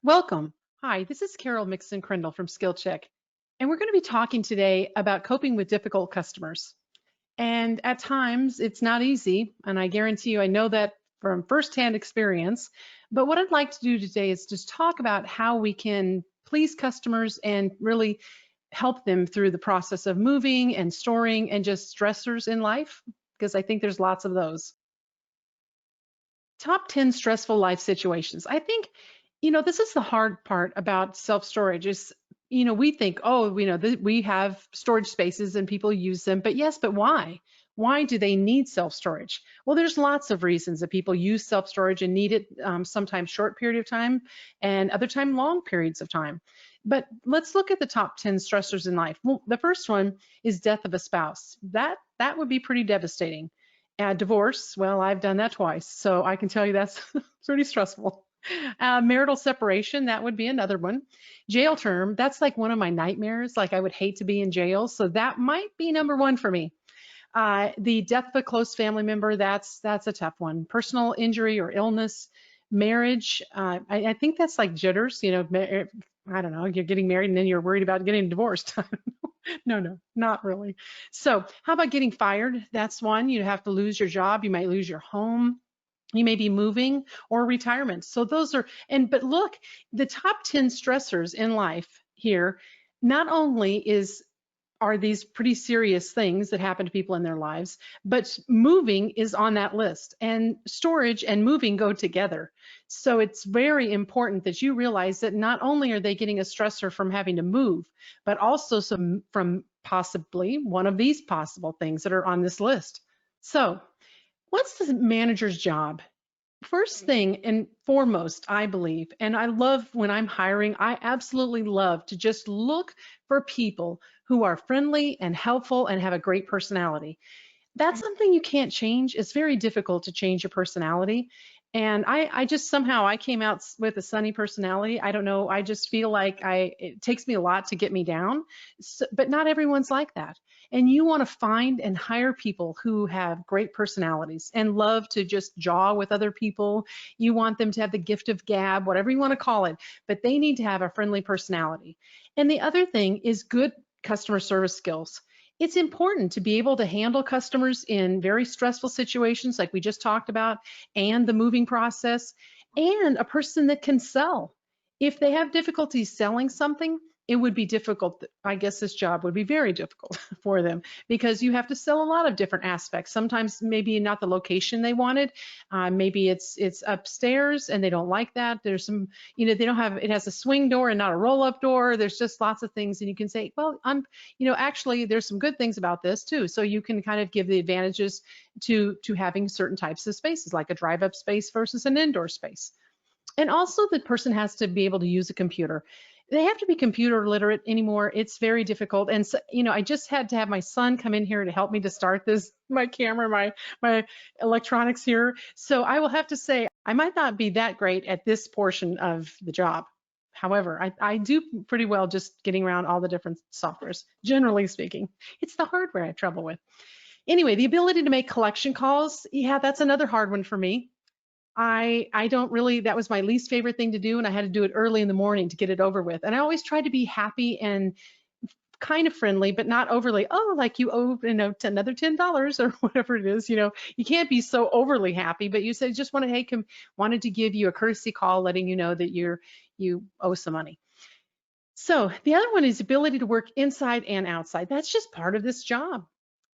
Welcome. Hi, this is Carol Mixon Crindle from Skill Check, and we're going to be talking today about coping with difficult customers. And at times, it's not easy, and I guarantee you, I know that from firsthand experience. But what I'd like to do today is just talk about how we can please customers and really help them through the process of moving and storing and just stressors in life, because I think there's lots of those. Top 10 stressful life situations. I think, this is the hard part about self-storage is, we think, oh, we have storage spaces and people use them, but yes, but why? Why do they need self-storage? Well, there's lots of reasons that people use self-storage and need it, sometimes short period of time and other time long periods of time. But let's look at the top 10 stressors in life. Well, the first one is death of a spouse. That would be pretty devastating. Divorce, well, I've done that twice, so I can tell you that's pretty stressful. Marital separation, that would be another one. Jail term, that's like one of my nightmares. Like I would hate to be in jail, so that might be number one for me. The death of a close family member, that's a tough one. Personal injury or illness, marriage, I think that's like jitters. I don't know, you're getting married and then you're worried about getting divorced. No, not really. So how about getting fired? That's one. You have to lose your job. You might lose your home. You may be moving or retirement. So those are, but look, the top 10 stressors in life here, not only are these pretty serious things that happen to people in their lives, but moving is on that list, and storage and moving go together. So it's very important that you realize that not only are they getting a stressor from having to move, but also some from possibly one of these possible things that are on this list. So what's the manager's job? First thing and foremost, I believe, and I love when I'm hiring, I absolutely love to just look for people who are friendly and helpful and have a great personality. That's something you can't change. It's very difficult to change your personality. And I just somehow I came out with a sunny personality. I don't know. I just feel like it takes me a lot to get me down, but not everyone's like that. And you want to find and hire people who have great personalities and love to just jaw with other people. You want them to have the gift of gab, whatever you want to call it, but they need to have a friendly personality. And the other thing is good customer service skills. It's important to be able to handle customers in very stressful situations like we just talked about, and the moving process, and a person that can sell. If they have difficulties selling something, it would be difficult. I guess this job would be very difficult for them because you have to sell a lot of different aspects. Sometimes maybe not the location they wanted. Maybe it's upstairs and they don't like that. There's some, they don't have, it has a swing door and not a roll up door. There's just lots of things. And you can say, well, actually there's some good things about this too. So you can kind of give the advantages to having certain types of spaces, like a drive up space versus an indoor space. And also the person has to be able to use a computer. They have to be computer literate anymore. It's very difficult. And so, I just had to have my son come in here to help me to start this, my camera, my electronics here. So I will have to say, I might not be that great at this portion of the job. However, I do pretty well just getting around all the different softwares, generally speaking. It's the hardware I have trouble with. Anyway, the ability to make collection calls, yeah, that's another hard one for me. I don't really, that was my least favorite thing to do, and I had to do it early in the morning to get it over with. And I always tried to be happy and kind of friendly, but not overly, oh, like you owe, another $10 or whatever it is. You can't be so overly happy, but you said just wanted, hey, wanted to give you a courtesy call letting you know that you owe some money. So the other one is ability to work inside and outside. That's just part of this job.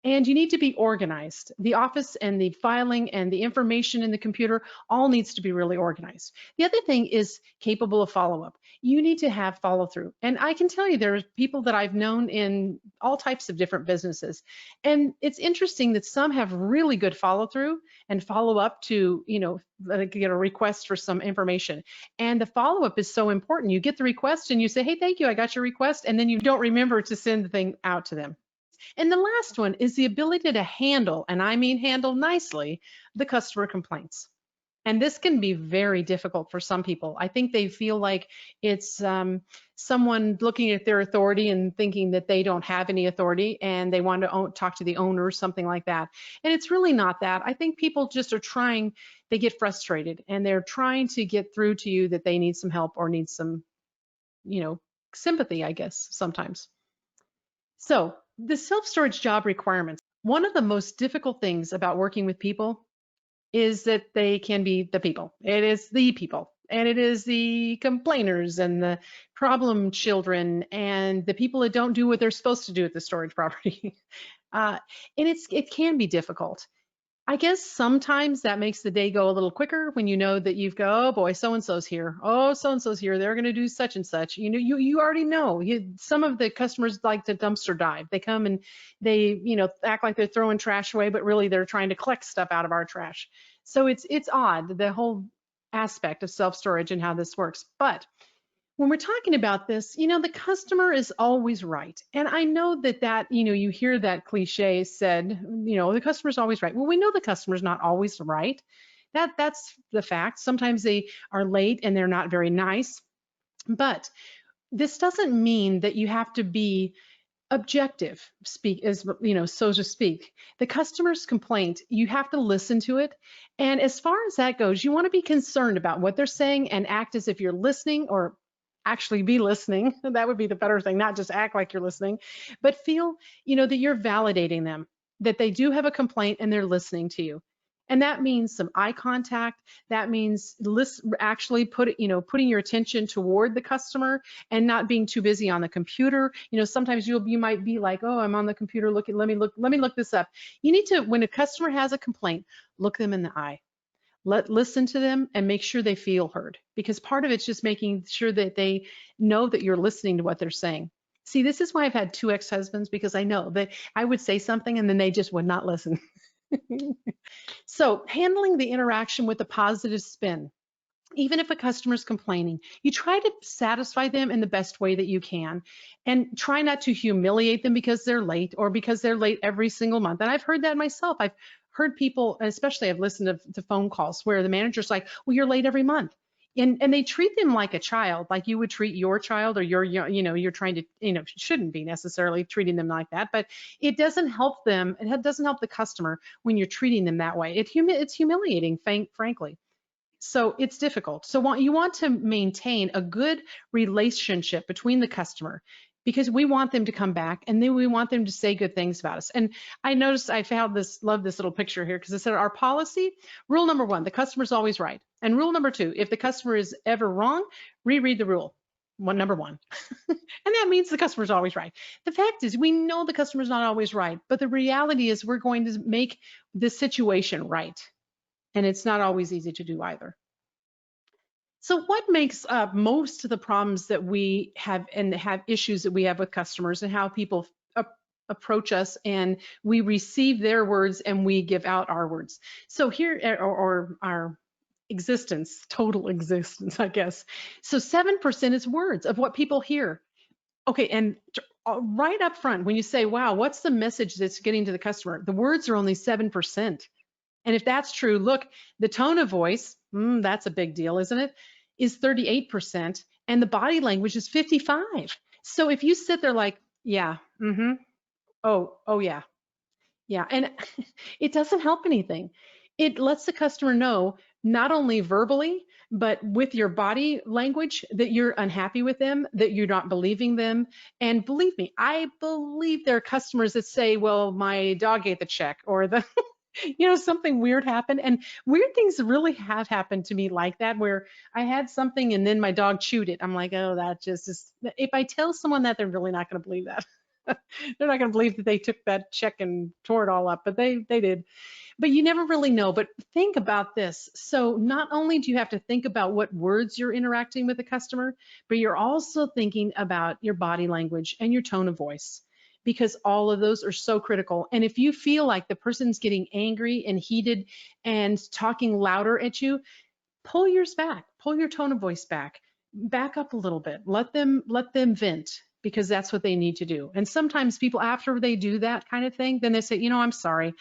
And you need to be organized. The office and the filing and the information in the computer all needs to be really organized. The other thing is capable of follow-up. You need to have follow-through. And I can tell you there are people that I've known in all types of different businesses. And it's interesting that some have really good follow-through and follow-up to, get a request for some information. And the follow-up is so important. You get the request and you say, hey, thank you, I got your request. And then you don't remember to send the thing out to them. And the last one is the ability to handle, and I mean handle nicely, the customer complaints. And this can be very difficult for some people. I think they feel like it's someone looking at their authority and thinking that they don't have any authority and they want to talk to the owner or something like that. And it's really not that. I think people just are trying, they get frustrated and they're trying to get through to you that they need some help or need some, you know, sympathy, I guess, sometimes. So the self-storage job requirements. One of the most difficult things about working with people is that they can be the people. It is the people, and it is the complainers and the problem children and the people that don't do what they're supposed to do at the storage property. uh, and it can be difficult. I guess sometimes that makes the day go a little quicker when you know that you've go, oh boy, so and so's here. Oh, so and so's here. They're going to do such and such. You know, you already know. Some of the customers like to dumpster dive. They come and they, act like they're throwing trash away, but really they're trying to collect stuff out of our trash. So it's odd, the whole aspect of self storage and how this works. But when we're talking about this, the customer is always right. And I know that, you hear that cliche said, the customer's always right. Well, we know the customer's not always right. That's the fact. Sometimes they are late and they're not very nice. But this doesn't mean that you have to be objective, so to speak. The customer's complaint, you have to listen to it. And as far as that goes, you want to be concerned about what they're saying and act as if you're listening, or actually be listening. That would be the better thing, not just act like you're listening, but feel, that you're validating them, that they do have a complaint and they're listening to you. And that means some eye contact. That means actually putting your attention toward the customer and not being too busy on the computer. Sometimes you might be like, oh, I'm on the computer looking, let me look this up. You need to, when a customer has a complaint, look them in the eye. Listen to them and make sure they feel heard, because part of it's just making sure that they know that you're listening to what they're saying. See, this is why I've had two ex-husbands, because I know that I would say something and then they just would not listen. So handling the interaction with a positive spin. Even if a customer is complaining, you try to satisfy them in the best way that you can, and try not to humiliate them because they're late, or because they're late every single month. And I've heard that myself. I've heard people, especially I've listened to phone calls where the manager's like, well, you're late every month. And they treat them like a child, like you would treat your child, or you're trying to, shouldn't be necessarily treating them like that, but it doesn't help them. It doesn't help the customer when you're treating them that way. It's humiliating, frankly. So it's difficult. So you want to maintain a good relationship between the customer, because we want them to come back and then we want them to say good things about us. And I noticed, love this little picture here, because it said our policy, rule number 1, the customer's always right. And rule number 2, if the customer is ever wrong, reread the rule. Number 1. And that means the customer's always right. The fact is, we know the customer's not always right, but the reality is we're going to make the situation right. And it's not always easy to do either. So what makes up most of the problems that we have, and have issues that we have with customers, and how people approach us and we receive their words and we give out our words? So here, or our existence, total existence, I guess. So 7% is words of what people hear. Okay, and right up front, when you say, wow, what's the message that's getting to the customer? The words are only 7%. And if that's true, look, the tone of voice, that's a big deal, isn't it? Is 38%, and the body language is 55. So if you sit there like, yeah, oh yeah, yeah, and it doesn't help anything. It lets the customer know, not only verbally, but with your body language, that you're unhappy with them, that you're not believing them. And believe me, I believe there are customers that say, well, my dog ate the check, or the something weird happened. And weird things really have happened to me like that, where I had something and then my dog chewed it. I'm like, oh, that just is, if I tell someone that, they're really not going to believe that. They're not going to believe that they took that check and tore it all up, but they did. But you never really know. But think about this. So not only do you have to think about what words you're interacting with the customer, but you're also thinking about your body language and your tone of voice, because all of those are so critical. And if you feel like the person's getting angry and heated and talking louder at you, pull yours back, pull your tone of voice back up a little bit, let them vent, because that's what they need to do. And sometimes people, after they do that kind of thing, then they say, I'm sorry,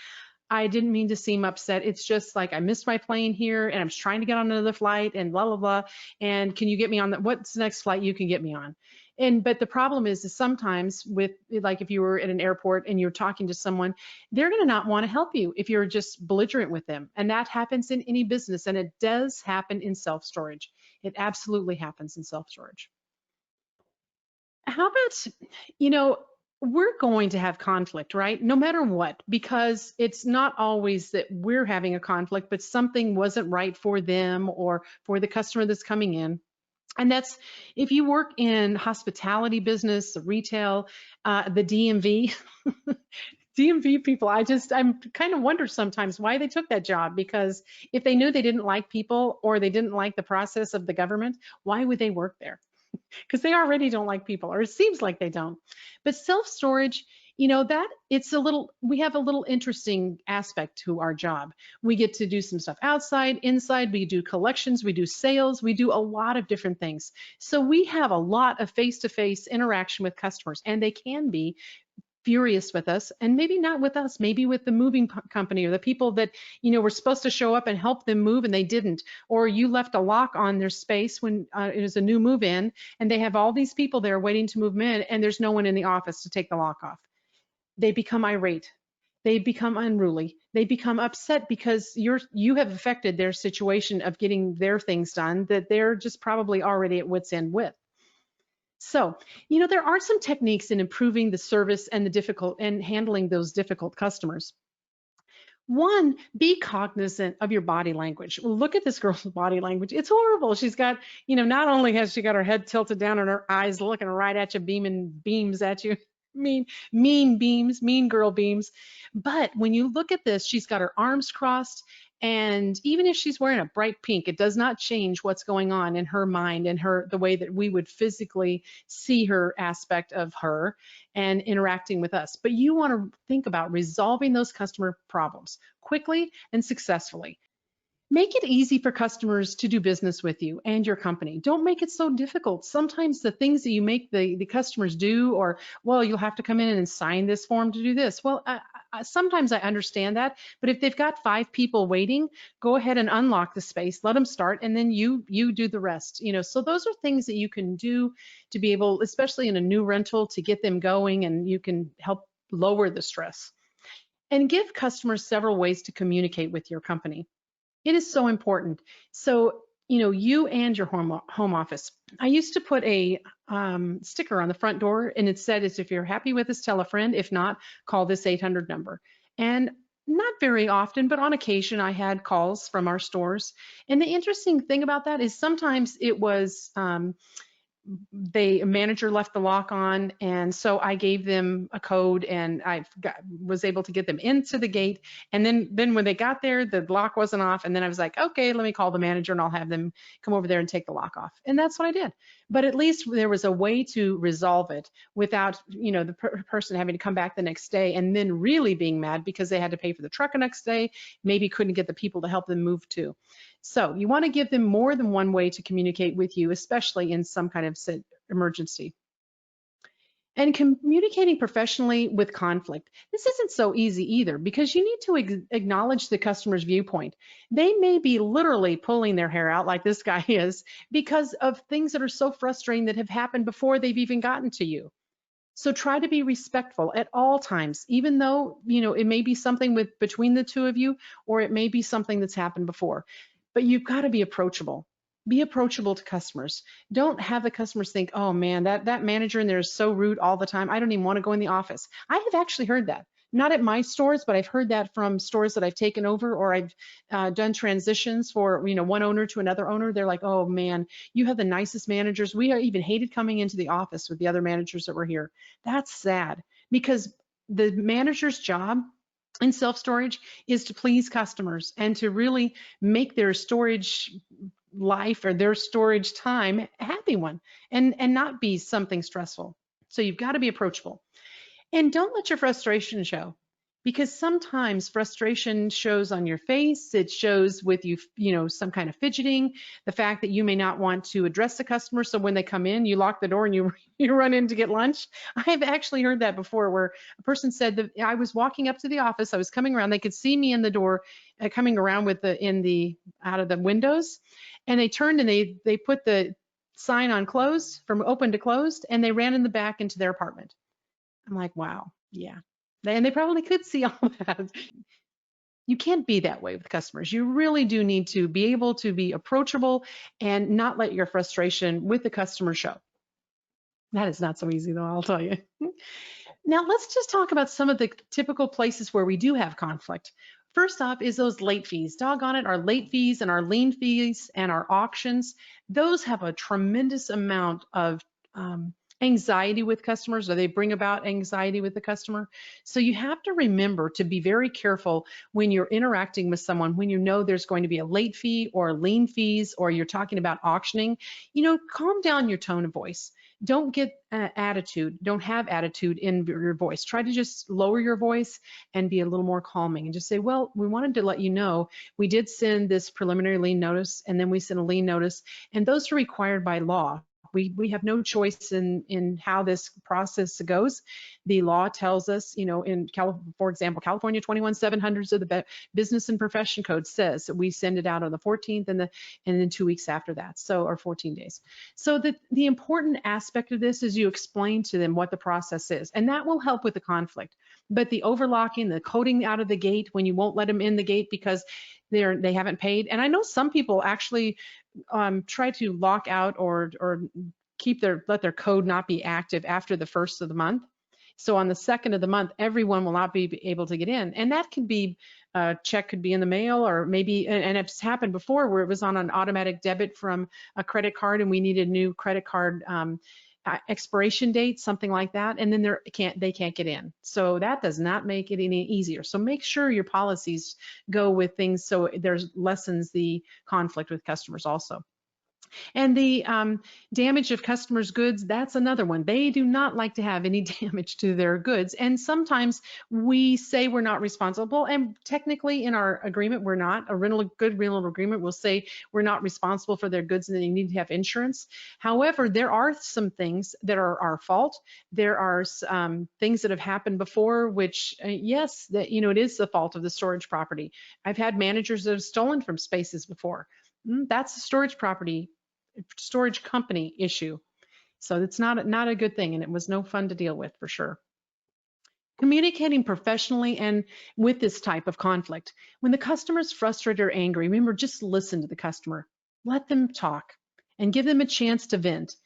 I didn't mean to seem upset. It's just like I missed my plane here and I'm trying to get on another flight and blah, blah, blah. And can you get me on the, what's the next flight you can get me on? And, but the problem is sometimes with, like, if you were at an airport and you're talking to someone, they're going to not want to help you if you're just belligerent with them. And that happens in any business. And it does happen in self-storage. It absolutely happens in self-storage. How about, you know, we're going to have conflict, right? No matter what, because it's not always that we're having a conflict, but something wasn't right for them or for the customer that's coming in. And that's if you work in hospitality business, retail, the DMV, DMV people, I'm kind of wonder sometimes why they took that job, because if they knew they didn't like people or they didn't like the process of the government, why would they work there? Because they already don't like people, or it seems like they don't. But self-storage, that it's a little, we have a little interesting aspect to our job. We get to do some stuff outside, inside, we do collections, we do sales, we do a lot of different things. So we have a lot of face-to-face interaction with customers, and they can be furious with us, and maybe not with us, maybe with the moving company or the people that were supposed to show up and help them move and they didn't, or you left a lock on their space when it was a new move in and they have all these people there waiting to move them in and there's no one in the office to take the lock off. They become irate, they become unruly, they become upset because you have affected their situation of getting their things done that they're just probably already at wit's end with. So, there are some techniques in improving the service and the difficult and handling those difficult customers. One, be cognizant of your body language. Look at this girl's body language. It's horrible. She's got, not only has she got her head tilted down and her eyes looking right at you, beaming beams at you, mean beams, mean girl beams. But when you look at this, she's got her arms crossed. And even if she's wearing a bright pink, it does not change what's going on in her mind and the way that we would physically see her aspect of her and interacting with us. But you want to think about resolving those customer problems quickly and successfully. Make it easy for customers to do business with you and your company. Don't make it so difficult. Sometimes the things that you make the customers do, or, well, you'll have to come in and sign this form to do this. Well, sometimes I understand that, but if they've got 5 people waiting, go ahead and unlock the space, let them start, and then you do the rest. So those are things that you can do to be able, especially in a new rental, to get them going, and you can help lower the stress. And give customers several ways to communicate with your company. It is so important. So, you and your home office. I used to put a sticker on the front door, and it said, if you're happy with this, tell a friend. If not, call this 800 number. And not very often, but on occasion, I had calls from our stores. And the interesting thing about that is sometimes it was a manager left the lock on, and so I gave them a code, and was able to get them into the gate. And then when they got there, the lock wasn't off, and then I was like, okay, let me call the manager and I'll have them come over there and take the lock off. And that's what I did. But at least there was a way to resolve it without the person having to come back the next day and then really being mad because they had to pay for the truck the next day, maybe couldn't get the people to help them move too. So you want to give them more than one way to communicate with you, especially in some kind of emergency. And communicating professionally with conflict. This isn't so easy either, because you need to acknowledge the customer's viewpoint. They may be literally pulling their hair out like this guy is because of things that are so frustrating that have happened before they've even gotten to you. So try to be respectful at all times, even though, it may be something between the two of you, or it may be something that's happened before. But you've got to be approachable. Be approachable to customers. Don't have the customers think, oh man, that manager in there is so rude all the time. I don't even want to go in the office. I have actually heard that. Not at my stores, but I've heard that from stores that I've taken over, or I've done transitions for one owner to another owner. They're like, oh man, you have the nicest managers. We even hated coming into the office with the other managers that were here. That's sad, because the manager's job in self-storage is to please customers and to really make their storage life or their storage time a happy one, and not be something stressful. So you've got to be approachable. And don't let your frustration show. because sometimes frustration shows on your face. It shows with you, some kind of fidgeting, the fact that you may not want to address the customer. So when they come in, you lock the door and you you run in to get lunch. I've actually heard that before, where a person said that I was walking up to the office, I was coming around, they could see me in the door, coming around with the in the out of the windows, and they turned and they put the sign on closed from open to closed, and they ran in the back into their apartment. I'm like, wow, yeah. And they probably could see all that. You can't be that way with customers. You really do need to be able to be approachable and not let your frustration with the customer show. That is not so easy, though, I'll tell you. Now, let's just talk about some of the typical places where we do have conflict. First off is those late fees. Doggone it, our late fees and our lien fees and our auctions, those have a tremendous amount of anxiety with customers, or they bring about anxiety with the customer. So you have to remember to be very careful when you're interacting with someone, when you know there's going to be a late fee or lien fees, or you're talking about auctioning, calm down your tone of voice. Don't get attitude, don't have attitude in your voice. Try to just lower your voice and be a little more calming and just say, well, we wanted to let you know we did send this preliminary lien notice, and then we sent a lien notice, and those are required by law. We have no choice in how this process goes. The law tells us, for example, California 21700s of the Business and Profession Code says that we send it out on the 14th and then 2 weeks after that, or 14 days. So the important aspect of this is you explain to them what the process is, and that will help with the conflict. But the overlocking, the coding out of the gate when you won't let them in the gate because they haven't paid, and I know some people actually try to lock out or let their code not be active after the first of the month. So on the second of the month, everyone will not be able to get in, and that could be a check could be in the mail, or maybe, and it's happened before where it was on an automatic debit from a credit card, and we needed a new credit card expiration date, something like that, and then they can't get in. So that does not make it any easier. So make sure your policies go with things so there's lessens the conflict with customers also. And the damage of customers' goods, that's another one. They do not like to have any damage to their goods. And sometimes we say we're not responsible, and technically in our agreement, we're not. A good rental agreement will say we're not responsible for their goods and they need to have insurance. However, there are some things that are our fault. There are things that have happened before, which yes, that it is the fault of the storage property. I've had managers that have stolen from spaces before. That's a storage company issue. So it's not a good thing, and it was no fun to deal with for sure. Communicating professionally and with this type of conflict. When the customer's frustrated or angry, remember, just listen to the customer. Let them talk and give them a chance to vent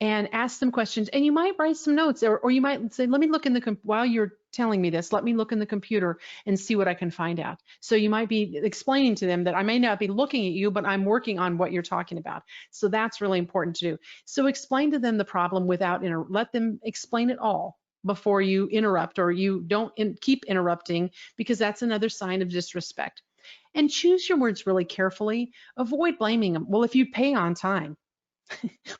and ask them questions. And you might write some notes, or you might say, let me look in while you're telling me this, let me look in the computer and see what I can find out. So you might be explaining to them that I may not be looking at you, but I'm working on what you're talking about. So that's really important to do. So explain to them the problem without, let them explain it all before you interrupt, or you don't keep interrupting, because that's another sign of disrespect. And choose your words really carefully. Avoid blaming them. Well, if you pay on time,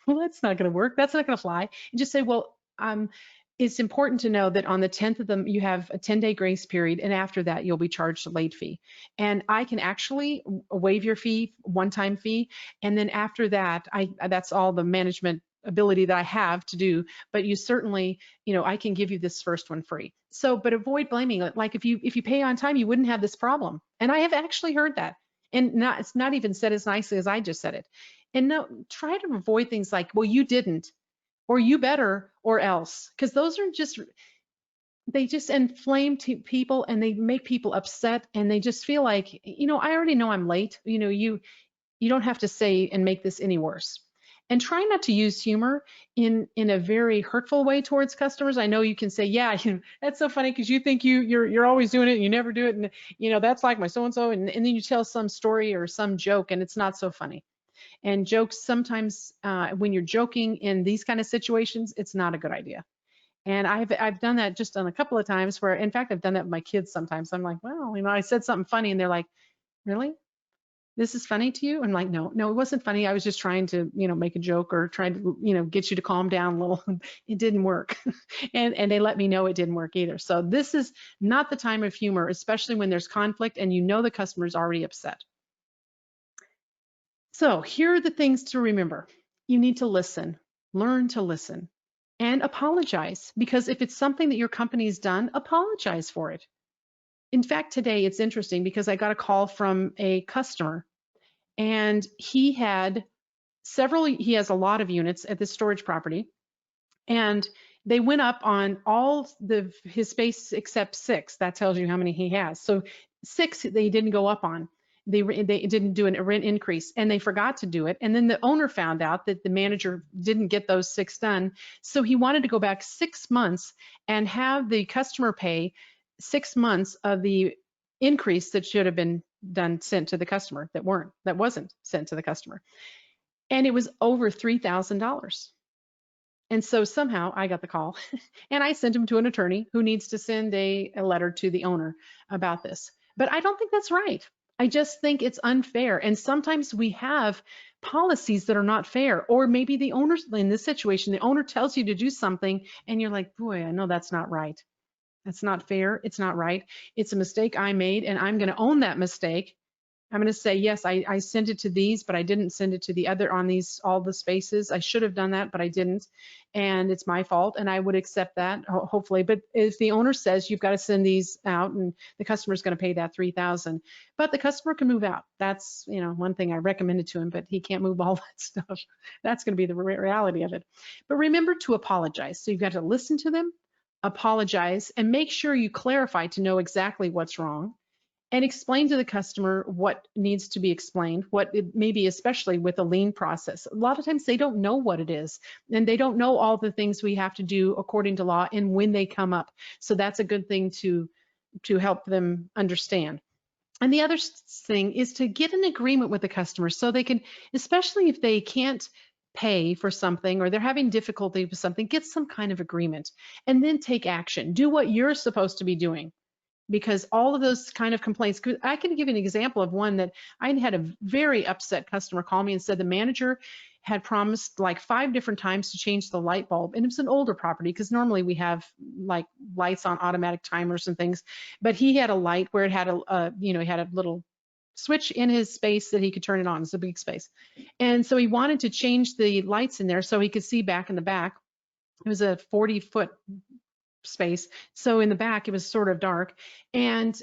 well, that's not going to work. That's not going to fly. And just say, well, it's important to know that on the 10th of them, you have a 10-day grace period, and after that, you'll be charged a late fee. And I can actually waive your fee, one-time fee, and then after that, that's all the management ability that I have to do. But you certainly, I can give you this first one free. So, but avoid blaming it. Like if you pay on time, you wouldn't have this problem. And I have actually heard that, and it's not even said as nicely as I just said it. And no, try to avoid things like, well, you didn't, or you better, or else, because those are they just inflame people, and they make people upset, and they just feel like, I already know I'm late. You don't have to say and make this any worse. And try not to use humor in a very hurtful way towards customers. I know you can say, yeah, that's so funny because you think you're always doing it and you never do it, and that's like my so-and-so, and then you tell some story or some joke, and it's not so funny. And jokes sometimes, when you're joking in these kind of situations, it's not a good idea. And I've done that just on a couple of times where, in fact, I've done that with my kids sometimes. I'm like, well, I said something funny, and they're like, really? This is funny to you? I'm like, no, no, it wasn't funny. I was just trying to, make a joke or trying to, get you to calm down a little. It didn't work. And they let me know it didn't work either. So this is not the time of humor, especially when there's conflict and the customer's already upset. So here are the things to remember. You need to listen, learn to listen, and apologize, because if it's something that your company's done, apologize for it. In fact, today it's interesting because I got a call from a customer, and he has a lot of units at this storage property, and they went up on all his space except 6. That tells you how many he has. So 6 they didn't go up on. They didn't do a rent increase, and they forgot to do it. And then the owner found out that the manager didn't get those 6 done. So he wanted to go back 6 months and have the customer pay 6 months of the increase that should have been sent to the customer that wasn't sent to the customer. And it was over $3,000. And so somehow I got the call and I sent him to an attorney who needs to send a letter to the owner about this. But I don't think that's right. I just think it's unfair. And sometimes we have policies that are not fair. Or maybe the owner, in this situation, the owner tells you to do something and you're like, boy, I know that's not right. That's not fair. It's not right. It's a mistake I made, and I'm going to own that mistake. I'm going to say, yes, I sent it to these, but I didn't send it to the other on all the spaces. I should have done that, but I didn't. And it's my fault, and I would accept that, hopefully. But if the owner says you've got to send these out and the customer's going to pay that $3,000, but the customer can move out. That's, one thing I recommended to him, but he can't move all that stuff. That's going to be the reality of it. But remember to apologize. So you've got to listen to them, apologize, and make sure you clarify to know exactly what's wrong, and explain to the customer what needs to be explained, what it may be, especially with a lien process. A lot of times they don't know what it is, and they don't know all the things we have to do according to law and when they come up. So that's a good thing to help them understand. And the other thing is to get an agreement with the customer so they can, especially if they can't pay for something or they're having difficulty with something, get some kind of agreement and then take action. Do what you're supposed to be doing, because all of those kind of complaints, I can give you an example of one that I had a very upset customer call me and said the manager had promised like 5 different times to change the light bulb. And it was an older property, because normally we have like lights on automatic timers and things, but he had a light where it had he had a little switch in his space that he could turn it on. It's a big space. And so he wanted to change the lights in there so he could see back in the back. It was a 40-foot space. So in the back, it was sort of dark. And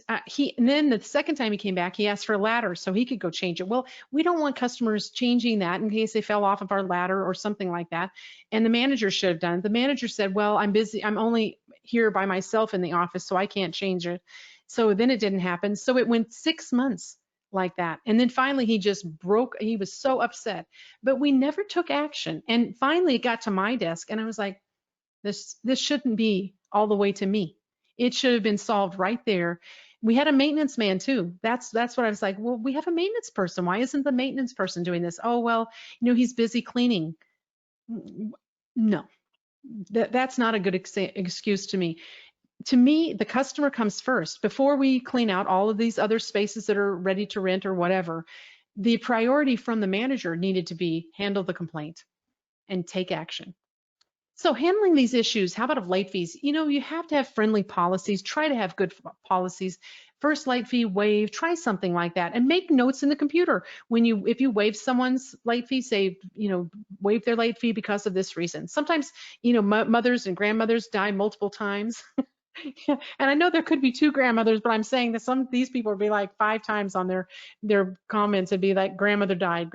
then the second time he came back, he asked for a ladder so he could go change it. Well, we don't want customers changing that in case they fell off of our ladder or something like that. And the manager should have done it. The manager said, well, I'm busy. I'm only here by myself in the office, so I can't change it. So then it didn't happen. So it went 6 months like that. And then finally he just broke. He was so upset, but we never took action. And finally it got to my desk and I was like, this shouldn't be all the way to me. It should have been solved right there. We had a maintenance man too. That's what I was like, well, we have a maintenance person. Why isn't the maintenance person doing this? Oh, well, he's busy cleaning. No, that's not a good excuse to me. To me, the customer comes first. Before we clean out all of these other spaces that are ready to rent or whatever, the priority from the manager needed to be handle the complaint and take action. So handling these issues, how about of late fees? You have to have friendly policies. Try to have good policies. First late fee waive, try something like that, and make notes in the computer. If you waive someone's late fee, say, waive their late fee because of this reason. Sometimes, mothers and grandmothers die multiple times. And I know there could be 2 grandmothers, but I'm saying that some of these people would be like 5 times on their comments. It'd be like grandmother died,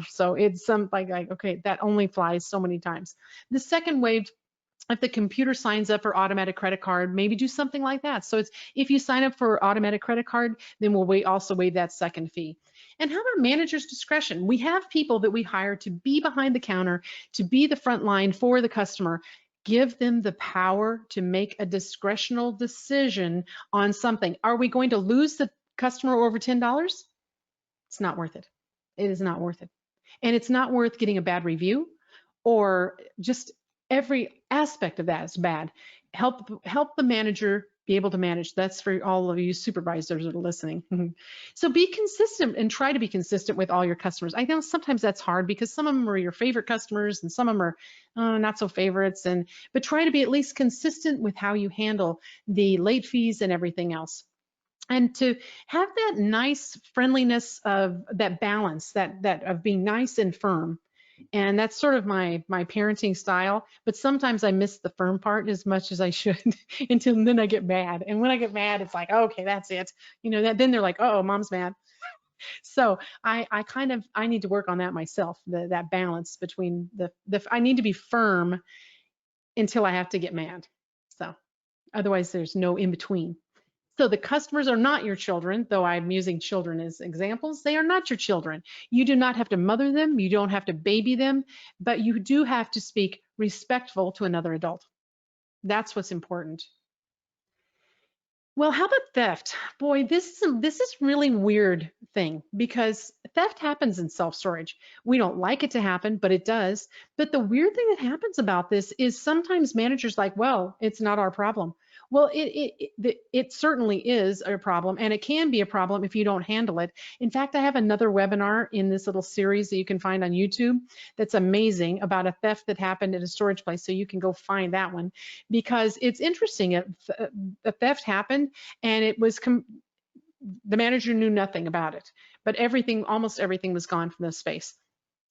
so it's some like, okay, that only flies so many times. The second wave, if the computer signs up for automatic credit card, maybe do something like that. So it's, if you sign up for automatic credit card, then we'll also waive that second fee. And how about manager's discretion? We have people that we hire to be behind the counter, to be the front line for the customer. Give them the power to make a discretional decision on something. Are we going to lose the customer over $10? It's not worth it. It is not worth it. And it's not worth getting a bad review, or just every aspect of that is bad. Help the manager be able to manage. That's for all of you supervisors that are listening. So be consistent and try to be consistent with all your customers. I know sometimes that's hard because some of them are your favorite customers and some of them are not so favorites. But try to be at least consistent with how you handle the late fees and everything else. And to have that nice friendliness of that balance, that of being nice and firm. And that's sort of my parenting style, but sometimes I miss the firm part as much as I should until then I get mad. And when I get mad, it's like, okay, that's it. Then they're like, oh, mom's mad. So I need to work on that myself, that balance between I need to be firm until I have to get mad. So otherwise there's no in between. So the customers are not your children, though I'm using children as examples. They are not your children. You do not have to mother them. You don't have to baby them, but you do have to speak respectful to another adult. That's what's important. Well, how about theft? Boy, this is really weird thing because theft happens in self-storage. We don't like it to happen, but it does. But the weird thing that happens about this is sometimes managers like, well, it's not our problem. Well, it certainly is a problem, and it can be a problem if you don't handle it. In fact, I have another webinar in this little series that you can find on YouTube that's amazing about a theft that happened at a storage place, so you can go find that one because it's interesting. A theft happened, and it was the manager knew nothing about it, but almost everything was gone from the space.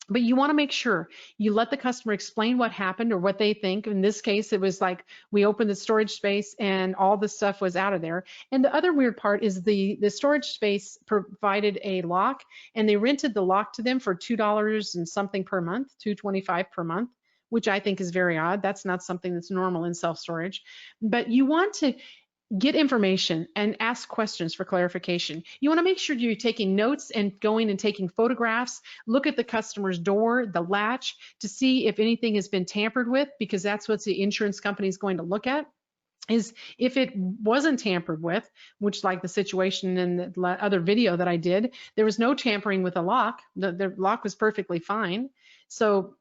But you want to make sure you let the customer explain what happened or what they think. In this case, it was like we opened the storage space and all the stuff was out of there. And the other weird part is the storage space provided a lock, and they rented the lock to them for $2 and something per month, $2.25 per month, which I think is very odd. That's not something that's normal in self-storage. But you want to get information and ask questions for clarification. You want to make sure you're taking notes and going and taking photographs. Look at the customer's door, the latch, to see if anything has been tampered with, because that's what the insurance company is going to look at. Is if it wasn't tampered with, which like the situation in the other video that I did, there was no tampering with the lock. The lock was perfectly fine. So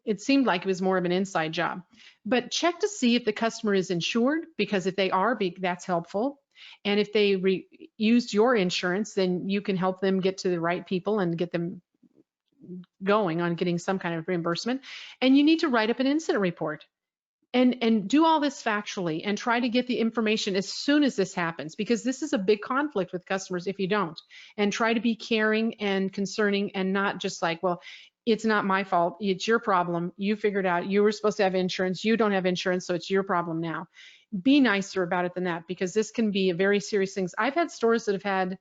it seemed like it was more of an inside job. But check to see if the customer is insured, because if they are, that's helpful. And if they used your insurance, then you can help them get to the right people and get them going on getting some kind of reimbursement. And you need to write up an incident report. And do all this factually and try to get the information as soon as this happens, because this is a big conflict with customers if you don't. And try to be caring and concerning and not just like, well, it's not my fault, it's your problem, you figured out you were supposed to have insurance, you don't have insurance, so it's your problem now. Be nicer about it than that, because this can be a very serious thing. I've had stores that have had,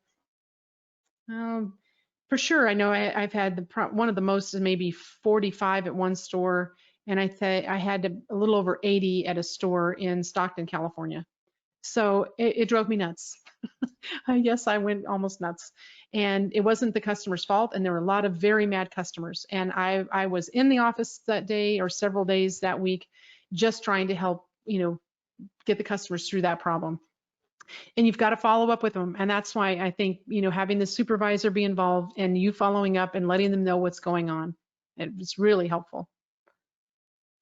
for sure, I know I've had one of the most is maybe 45 at one store, and I had a little over 80 at a store in Stockton, California. So it drove me nuts. Yes, I went almost nuts. And it wasn't the customer's fault, and there were a lot of very mad customers. And I was in the office that day or several days that week just trying to help, get the customers through that problem. And you've got to follow up with them. And that's why I think, having the supervisor be involved and you following up and letting them know what's going on, it's really helpful.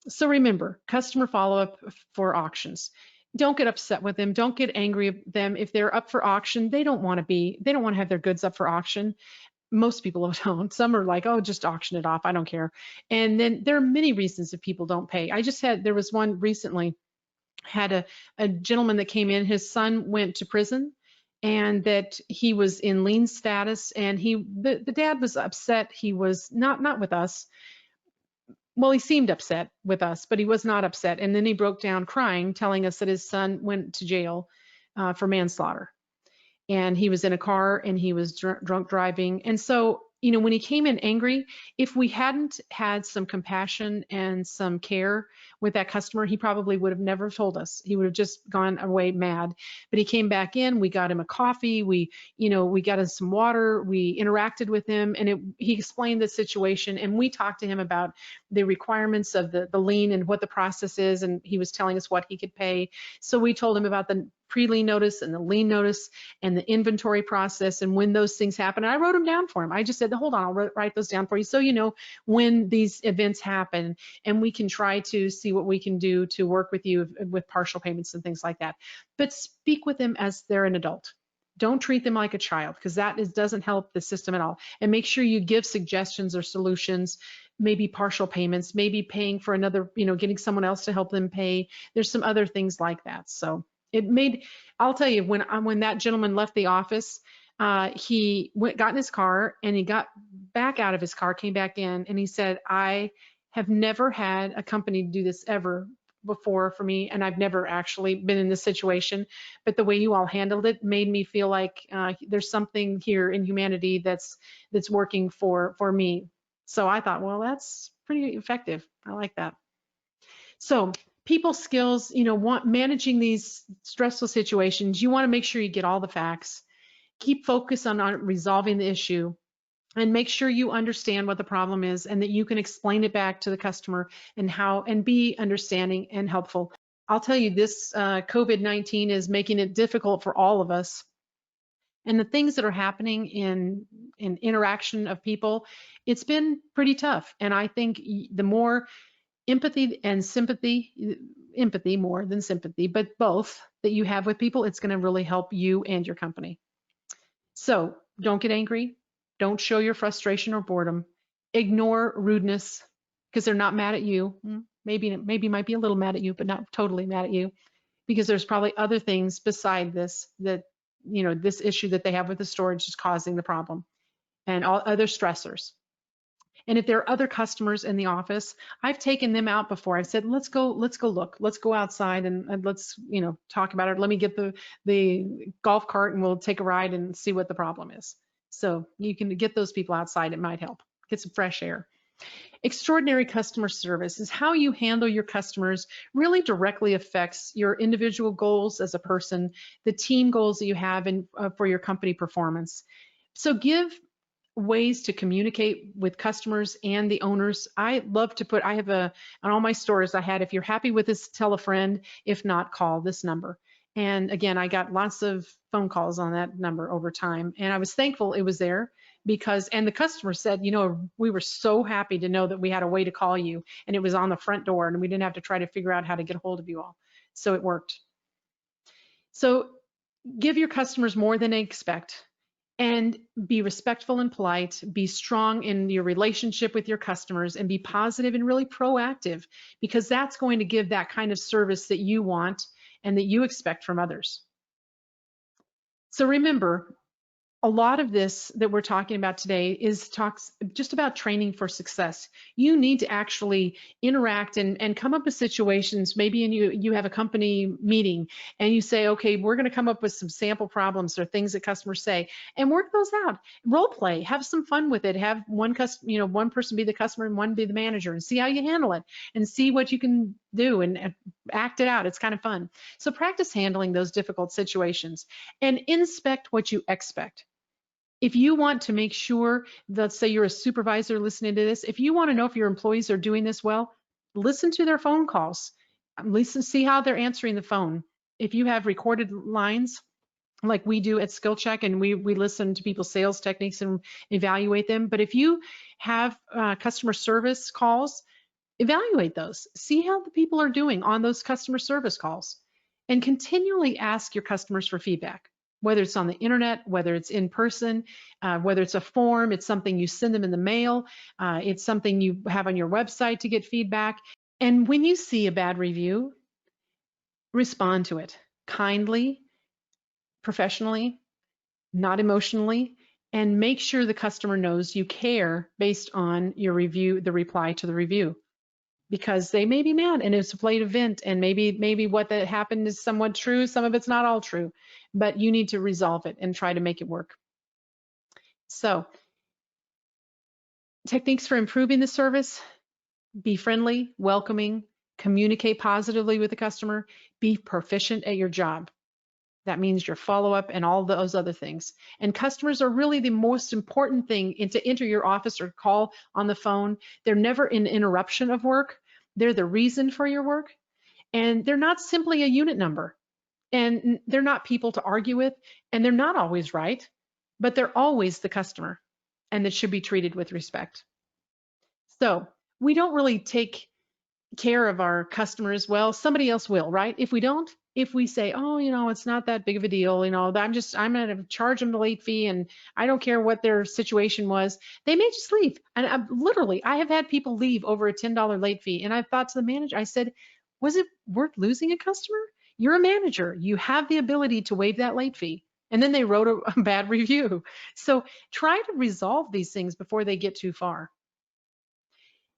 So remember, customer follow-up for auctions. Don't get upset with them. Don't get angry at them. If they're up for auction, they don't want to have their goods up for auction. Most people don't. Some are like, oh, just auction it off. I don't care. And then there are many reasons that people don't pay. There was one recently, had a gentleman that came in, his son went to prison, and that he was in lien status, and the dad was upset. He was not with us. Well, he seemed upset with us, but he was not upset. And then he broke down crying, telling us that his son went to jail for manslaughter. And he was in a car and he was drunk driving. And so, when he came in angry, if we hadn't had some compassion and some care with that customer, he probably would have never told us. He would have just gone away mad. But he came back in, we got him a coffee, we got him some water, we interacted with him, and he explained the situation, and we talked to him about the requirements of the lien and what the process is, and he was telling us what he could pay. So we told him about the pre-lien notice and the lien notice and the inventory process and when those things happen. And I wrote them down for him. I just said, hold on, I'll write those down for you so you know when these events happen, and we can try to see what we can do to work with you with partial payments and things like that. But speak with them as they're an adult. Don't treat them like a child, because that doesn't help the system at all. And make sure you give suggestions or solutions, maybe partial payments, maybe paying for another, getting someone else to help them pay. There's some other things like that. So I'll tell you, when that gentleman left the office, he got in his car and he got back out of his car, came back in, and he said, I have never had a company do this ever before for me, and I've never actually been in this situation, but the way you all handled it made me feel like there's something here in humanity that's working for me. So I thought, well, that's pretty effective. I like that. So people skills, managing these stressful situations, you want to make sure you get all the facts, keep focused on resolving the issue, and make sure you understand what the problem is and that you can explain it back to the customer and be understanding and helpful. I'll tell you, this COVID-19 is making it difficult for all of us. And the things that are happening in interaction of people, it's been pretty tough. And I think the more empathy and sympathy, empathy more than sympathy, but both that you have with people, it's going to really help you and your company. So don't get angry. Don't show your frustration or boredom. Ignore rudeness, because they're not mad at you. Maybe might be a little mad at you, but not totally mad at you, because there's probably other things beside this that, this issue that they have with the storage is causing the problem, and all other stressors. And if there are other customers in the office, I've taken them out before. I've said, let's go look, let's go outside and let's, talk about it. Let me get the golf cart and we'll take a ride and see what the problem is. So you can get those people outside. It might help. Get some fresh air. Extraordinary customer service is how you handle your customers really directly affects your individual goals as a person, the team goals that you have for your company performance. So give ways to communicate with customers and the owners. I have on all my stores, I had, if you're happy with this, tell a friend. If not, call this number. And again, I got lots of phone calls on that number over time. And I was thankful it was there and the customer said, we were so happy to know that we had a way to call you and it was on the front door and we didn't have to try to figure out how to get a hold of you all. So it worked. So give your customers more than they expect. And be respectful and polite, be strong in your relationship with your customers, and be positive and really proactive, because that's going to give that kind of service that you want and that you expect from others. So remember, a lot of this that we're talking about today talks just about training for success. You need to actually interact and come up with situations. Maybe you have a company meeting and you say, okay, we're going to come up with some sample problems or things that customers say and work those out. Role play, have some fun with it. Have one person be the customer and one be the manager, and see how you handle it and see what you can do and act it out. It's kind of fun. So practice handling those difficult situations and inspect what you expect. If you want to make sure, let's say you're a supervisor listening to this, if you want to know if your employees are doing this well, listen to their phone calls. See how they're answering the phone. If you have recorded lines, like we do at Skill Check, and we listen to people's sales techniques and evaluate them. But if you have customer service calls, evaluate those. See how the people are doing on those customer service calls, and continually ask your customers for feedback. Whether it's on the internet, whether it's in person, whether it's a form, it's something you send them in the mail, it's something you have on your website to get feedback. And when you see a bad review, respond to it kindly, professionally, not emotionally, and make sure the customer knows you care based on your review, the reply to the review. Because they may be mad and it's a late event, and maybe what that happened is somewhat true, some of it's not all true, but you need to resolve it and try to make it work. So techniques for improving the service: be friendly, welcoming, communicate positively with the customer, be proficient at your job. That means your follow-up and all those other things. And customers are really the most important thing to enter your office or call on the phone. They're never an interruption of work. They're the reason for your work. And they're not simply a unit number. and they're not people to argue with, and they're not always right, but they're always the customer, and that should be treated with respect. So we don't really take care of our customers, well, somebody else will, right? If we don't, if we say, oh, it's not that big of a deal, I'm going to charge them the late fee and I don't care what their situation was, they may just leave. And literally, I have had people leave over a $10 late fee. And I thought to the manager, I said, was it worth losing a customer? You're a manager. You have the ability to waive that late fee. And then they wrote a bad review. So try to resolve these things before they get too far.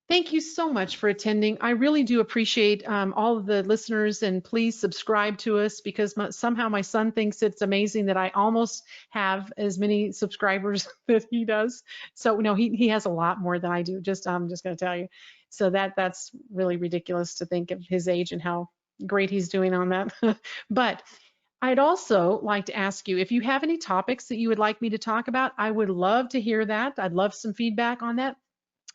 Thank you so much for attending. I really do appreciate all of the listeners, and please subscribe to us because somehow my son thinks it's amazing that I almost have as many subscribers that he does. So no, he has a lot more than I do. I'm just going to tell you. So that's really ridiculous to think of his age and how great he's doing on that. But I'd also like to ask you if you have any topics that you would like me to talk about. I would love to hear that. I'd love some feedback on that.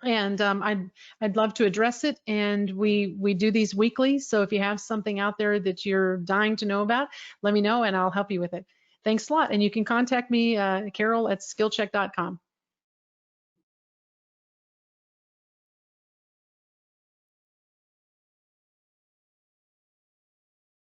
And I'd love to address it. And we do these weekly. So if you have something out there that you're dying to know about, let me know and I'll help you with it. Thanks a lot. And you can contact me, Carol at skillcheck.com.